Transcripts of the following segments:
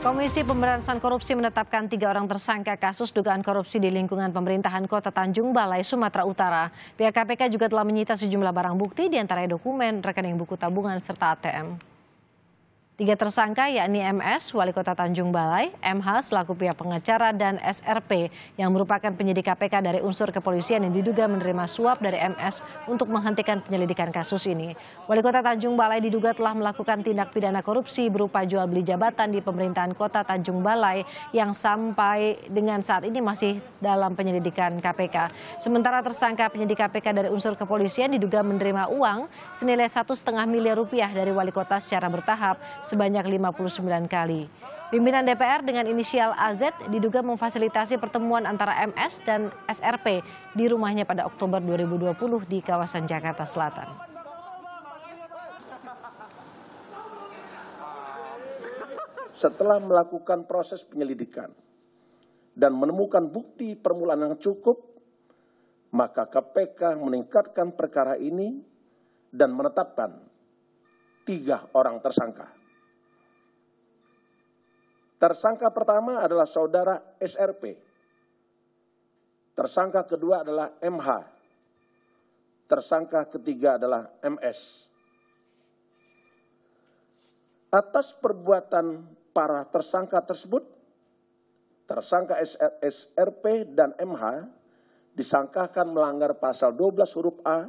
Komisi Pemberantasan Korupsi menetapkan 3 orang tersangka kasus dugaan korupsi di lingkungan pemerintahan Kota Tanjung Balai, Sumatera Utara. Pihak KPK juga telah menyita sejumlah barang bukti, diantaranya dokumen, rekening buku tabungan, serta ATM. 3 tersangka yakni MS, Wali Kota Tanjung Balai, MH selaku pihak pengacara, dan SRP yang merupakan penyidik KPK dari unsur kepolisian yang diduga menerima suap dari MS untuk menghentikan penyelidikan kasus ini. Wali Kota Tanjung Balai diduga telah melakukan tindak pidana korupsi berupa jual beli jabatan di pemerintahan Kota Tanjung Balai yang sampai dengan saat ini masih dalam penyelidikan KPK. Sementara tersangka penyidik KPK dari unsur kepolisian diduga menerima uang senilai 1,5 miliar rupiah dari Wali Kota secara bertahap sebanyak 59 kali. Pimpinan DPR dengan inisial AZ diduga memfasilitasi pertemuan antara MS dan SRP di rumahnya pada Oktober 2020 di kawasan Jakarta Selatan. Setelah melakukan proses penyelidikan dan menemukan bukti permulaan yang cukup, maka KPK meningkatkan perkara ini dan menetapkan 3 orang tersangka. Tersangka pertama adalah saudara SRP. Tersangka kedua adalah MH. Tersangka ketiga adalah MS. Atas perbuatan para tersangka tersebut, tersangka SRP dan MH disangkakan melanggar pasal 12 huruf A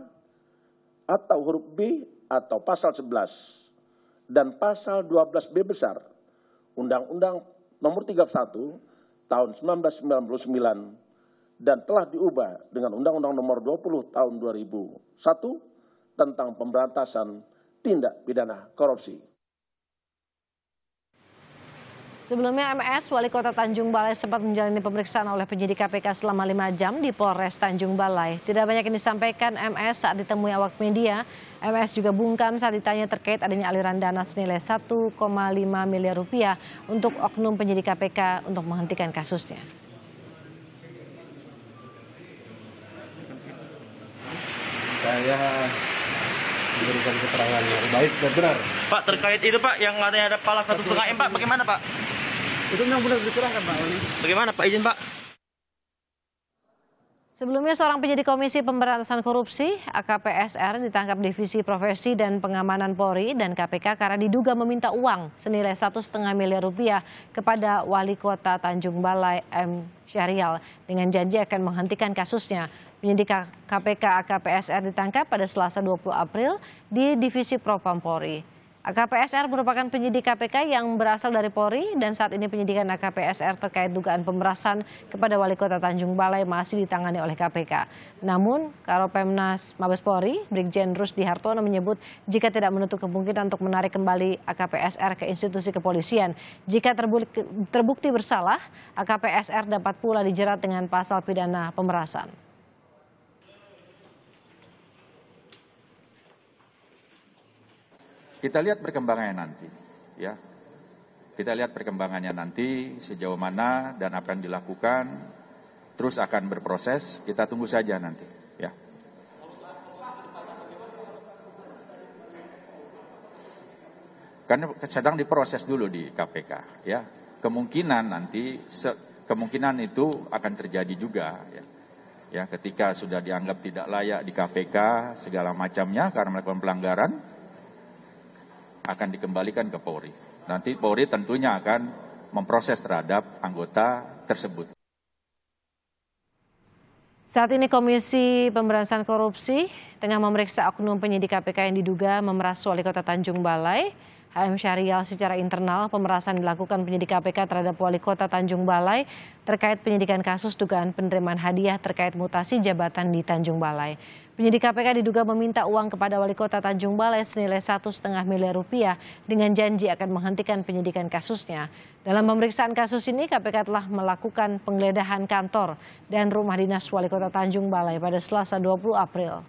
atau huruf B atau pasal 11 dan pasal 12B besar Undang-Undang Nomor 31 Tahun 1999 dan telah diubah dengan Undang-Undang Nomor 20 Tahun 2001 tentang pemberantasan tindak pidana korupsi. Sebelumnya MS, Wali Kota Tanjung Balai, sempat menjalani pemeriksaan oleh penyidik KPK selama 5 jam di Polres Tanjung Balai. Tidak banyak yang disampaikan MS saat ditemui awak media. MS juga bungkam saat ditanya terkait adanya aliran dana senilai 1,5 miliar rupiah untuk oknum penyidik KPK untuk menghentikan kasusnya. Saya memberikan keterangan yang baik dan benar. Pak, terkait itu Pak, yang katanya ada pala 1,5 M Pak, bagaimana Pak? Itu memang benar diserahkan Pak Wali. Bagaimana Pak, izin Pak? Sebelumnya seorang penyidik Komisi Pemberantasan Korupsi AKP SR ditangkap Divisi Profesi dan Pengamanan Polri dan KPK karena diduga meminta uang senilai 1,5 miliar rupiah kepada Wali Kota Tanjung Balai M. Syahrial dengan janji akan menghentikan kasusnya. Penyidik KPK AKP SR ditangkap pada Selasa 20 April di Divisi Propam Polri. AKP SR merupakan penyidik KPK yang berasal dari Polri dan saat ini penyidikan AKP SR terkait dugaan pemerasan kepada Wali Kota Tanjung Balai masih ditangani oleh KPK. Namun, Karopemnas Mabes Polri, Brigjen Rusdi Hartono menyebut jika tidak menutup kemungkinan untuk menarik kembali AKP SR ke institusi kepolisian. Jika terbukti bersalah, AKP SR dapat pula dijerat dengan pasal pidana pemerasan. Kita lihat perkembangannya nanti, ya. Kita lihat perkembangannya nanti sejauh mana dan apa yang dilakukan, terus akan berproses. Kita tunggu saja nanti, ya. Karena sedang diproses dulu di KPK, ya. Kemungkinan nanti, kemungkinan itu akan terjadi juga, ya. Ya, ketika sudah dianggap tidak layak di KPK segala macamnya karena melakukan pelanggaran, akan dikembalikan ke Polri. Nanti Polri tentunya akan memproses terhadap anggota tersebut. Saat ini Komisi Pemberantasan Korupsi tengah memeriksa oknum penyidik KPK yang diduga memeras Wali Kota Tanjung Balai, HM Syahrial. Secara internal, pemerasan dilakukan penyidik KPK terhadap Wali Kota Tanjung Balai terkait penyidikan kasus dugaan penerimaan hadiah terkait mutasi jabatan di Tanjung Balai. Penyidik KPK diduga meminta uang kepada Wali Kota Tanjung Balai senilai 1,5 miliar rupiah dengan janji akan menghentikan penyidikan kasusnya. Dalam pemeriksaan kasus ini, KPK telah melakukan penggeledahan kantor dan rumah dinas Wali Kota Tanjung Balai pada Selasa 20 April.